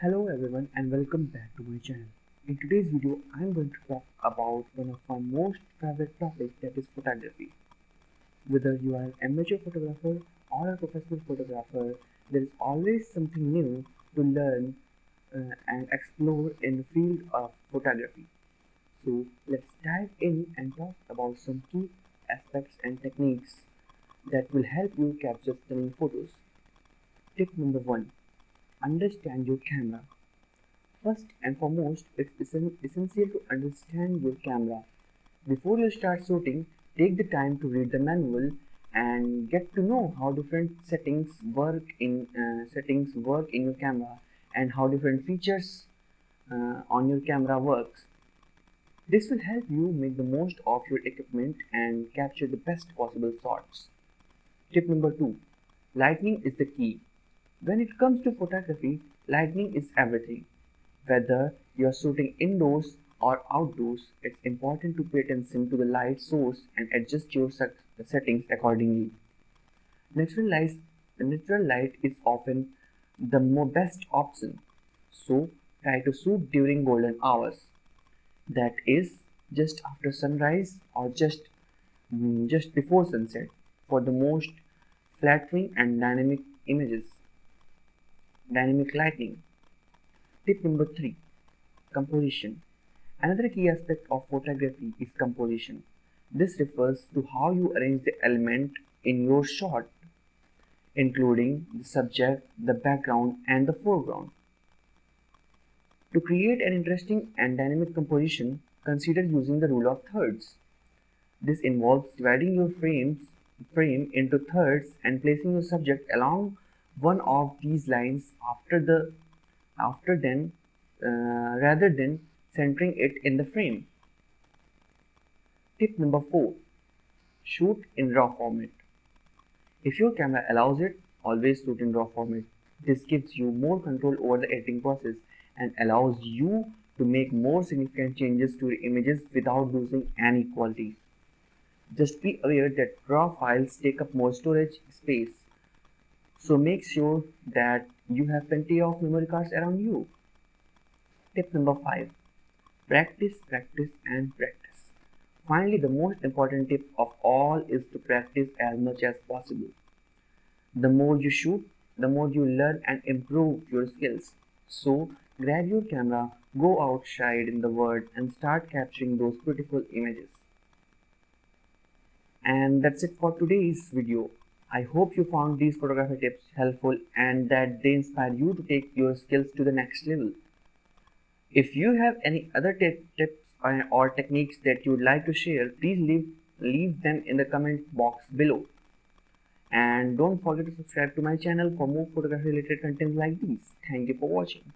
Hello everyone and welcome back to my channel. In today's video I am going to talk about one of my most favorite topics, that is photography. Whether you are an amateur photographer or a professional photographer, there is always something new to learn and explore in the field of photography. So let's dive in and talk about some key aspects and techniques that will help you capture stunning photos. Tip number 1. Understand your camera. First and foremost, it's essential to understand your camera. Before you start shooting, take the time to read the manual and get to know how different settings work in your camera and how different features on your camera works. This will help you make the most of your equipment and capture the best possible shots. Tip number 2. Lighting is the key. When it comes to photography, lighting is everything. Whether you're shooting indoors or outdoors, it's important to pay attention to the light source and adjust your settings accordingly. Natural light is often the best option, so try to shoot during golden hours. That is, just after sunrise or just before sunset for the most flattering and dynamic images. Dynamic lighting. Tip number 3. Composition. Another key aspect of photography is composition. This refers to how you arrange the element in your shot, including the subject, the background, and the foreground. To create an interesting and dynamic composition, consider using the rule of thirds. This involves dividing your frame into thirds and placing your subject along one of these lines rather than centering it in the frame. Tip number 4. Shoot in RAW format. If your camera allows it, always shoot in RAW format. This gives you more control over the editing process and allows you to make more significant changes to your images without losing any quality. Just be aware that RAW files take up more storage space, so make sure that you have plenty of memory cards around you. Tip number 5. Practice, practice, and practice. Finally, the most important tip of all is to practice as much as possible. The more you shoot, the more you learn and improve your skills. So, grab your camera, go outside in the world, and start capturing those beautiful images. And that's it for today's video. I hope you found these photography tips helpful and that they inspire you to take your skills to the next level. If you have any other tips or techniques that you would like to share, please leave them in the comment box below. And don't forget to subscribe to my channel for more photography related content like these. Thank you for watching.